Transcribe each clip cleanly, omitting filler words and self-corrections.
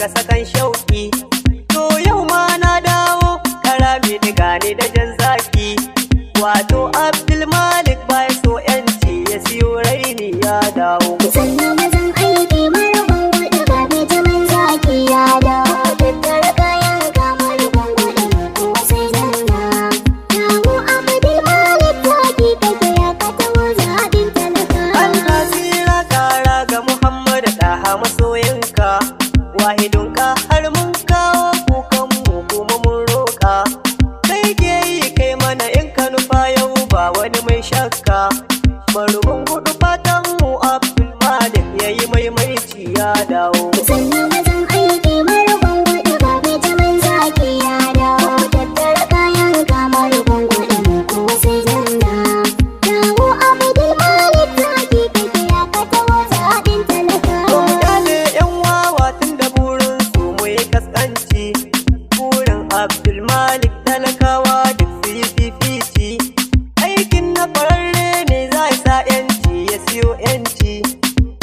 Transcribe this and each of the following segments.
ka sakan shauki. To yau ma na dawo karami diga ne da jan zaki. Wato Abdulmalik bai so yanci ya siyo raini ya dawo. Sannan mazan aiki marubin gudu ba mai jaman zaki ya dawo. Tattara kayan kamar gwangwani kuma sai zanna. Dawo Abdulmalik zaki kake ya ka taho zaɓin talaka. An tasira kara ga Muhammad ɗaha masoyinka. Wahidunka har mun kawo kukanmu kuma mun roƙa. Kai ke yi kai mana in ka nufa yau ba wani mai shakka. Marubin gudu fatanmu Abdulmalik ya yi maimaici ya dawo. Sannan mazan aiki marubin gudu ba mai jaman zaki ya dawo. Tattara kayan kamar gwangwani kuma sai zanna. Dawo Abdulmalik zaki kake ya ka taho zaɓin talaka. Mutane yan wawa tun da burin su mu yi kaskanci. Burin Abdulmalik talakawa duk su yi fifici. Aikin na fararre ne za sa yanci ya siyo yanci.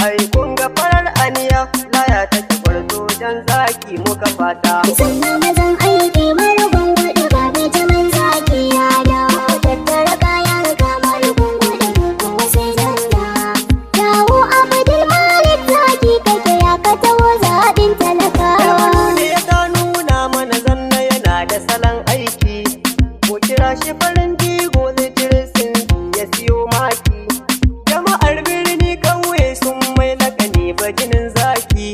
Ai kun ga farar aniya laya ta kwarzo jan zaki muka fata. Sannan mazan aiki marubin gudu ba mai jaman zaki ya dawo. Tattara kayan kamar gwangwani kuma sai zanna. Dawo Abdulmalik zaki kake ya ka taho zaɓin talaka. Ne ta nuna mana zanna yana da salon aiki. Mu kira shi farin jigo zai jirsin ya siyo maki. Jama'ar birni ƙauye sun mai lakani bajinin zaki.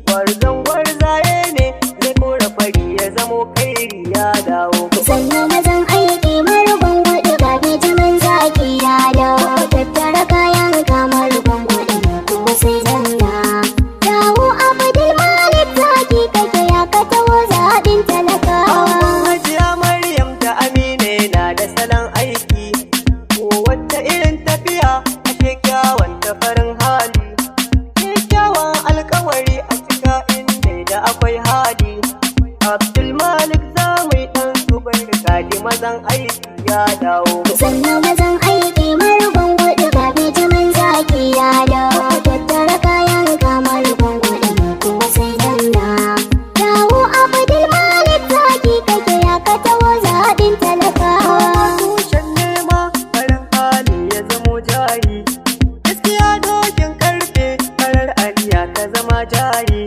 Gwarzon gwarzaye ne zai kora fari ya zamo kairi ya dawo. Sannan mazan aiki marubin gudu ba mai jaman zaki ya dawo. Tattara kayan kamar gwangwani kuma sai zanna. Dawo Abdulmalik zaki kake ya ka taho zaɓin talaka. Hajiya Maryam da Amina na da salon aiki. Kowace irin tafiya a kyakkyawan ta farin hali. Kyakkyawan alkawari a cika inda da akwai hali. Abdulmalik za mu yi ɗan zubai kaji mazan aiki ya dawo. Sannan mazan aiki marubin gudu ba mai jaman zaki ya dawo. Tattara kayan kamar gwangwani kuma sai zanna. Dawo Abdulmalik zaki kake ya ka taho zaɓin talaka. Tushen nema farin hali ya zamo jari. Gaskiya dokin karfe farar aniya ta zama jari.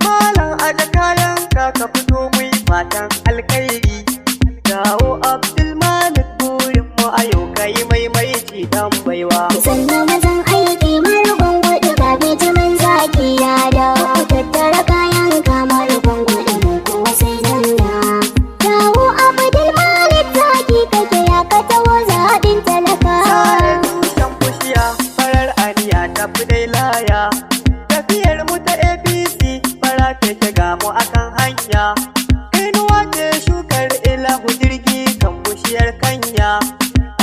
Malam aje kayan ka fito mu yi fatan alkairi. Dawo Abdulmalik burin mu a yau ka yi maimaici dan baiwa. Sannan mazan aiki marubin gudu ba mai jaman zaki ya dawo. Tattara kayan kamar gwangwani kuma sai zanna. Dawo Abdulmalik zaki kake ya ka taho zaɓin talaka. Sare tushen kushiya farar aniya ta fi dai laya. Tafiyar mu ta APC fara keke ga mu akan hanya. Kainuwa ce shukar ilahu jirgi kan bushiyar kanya.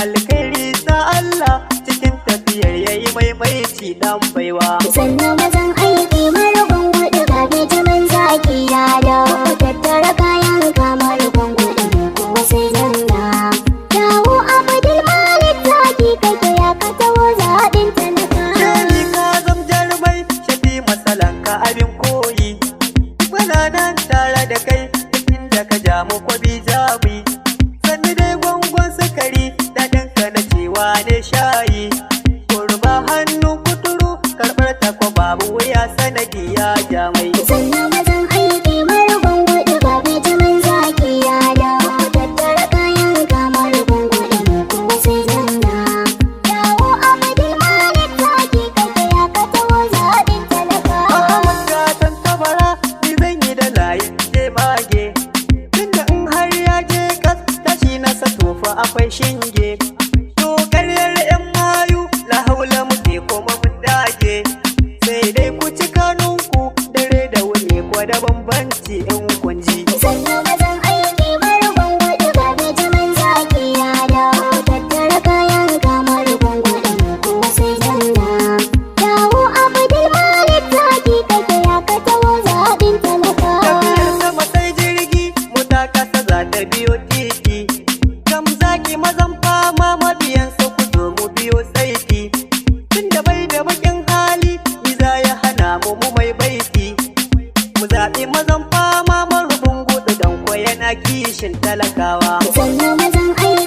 Alkairi sa Allah cikin tafiyar yayi maimaici dan baiwa. Sannan mazan aiki marubin gudu ba mai jaman zaki ya dawo. Tattara kayan kamar gwangwani kuma sai zanna. Dawo Abdulmalik zaki kake ya ka taho zaɓin talaka. Shani ka zam jarumai shafi masalanka abin koyi. Muna nan tare da kai duk inda ka ja mu kwabi jabi. Sannu dai gwangwan sukari daɗin ka na cewa ne shayi. Kurba hannu kuturu karɓar takwa babu wuya sanadi ya jamai. Sannan mazan aiki marubin gudu ba mai jaman zaki ya dawo. Tattara kayan kamar gwangwani kuma sai zanna. Dawo Abdulmalik zaki kake ya ka taho zaɓin talaka. Ahmad ka tantabara ni zan yi da layin mage. Tunda in har ya je kas tashi na satofa akwai shinge. To karyar yan mayu la haula muke kuma mun dage. Sai dai ku ci kanunku dare da wuni yana kishin talakawa. Sannan mazan aiki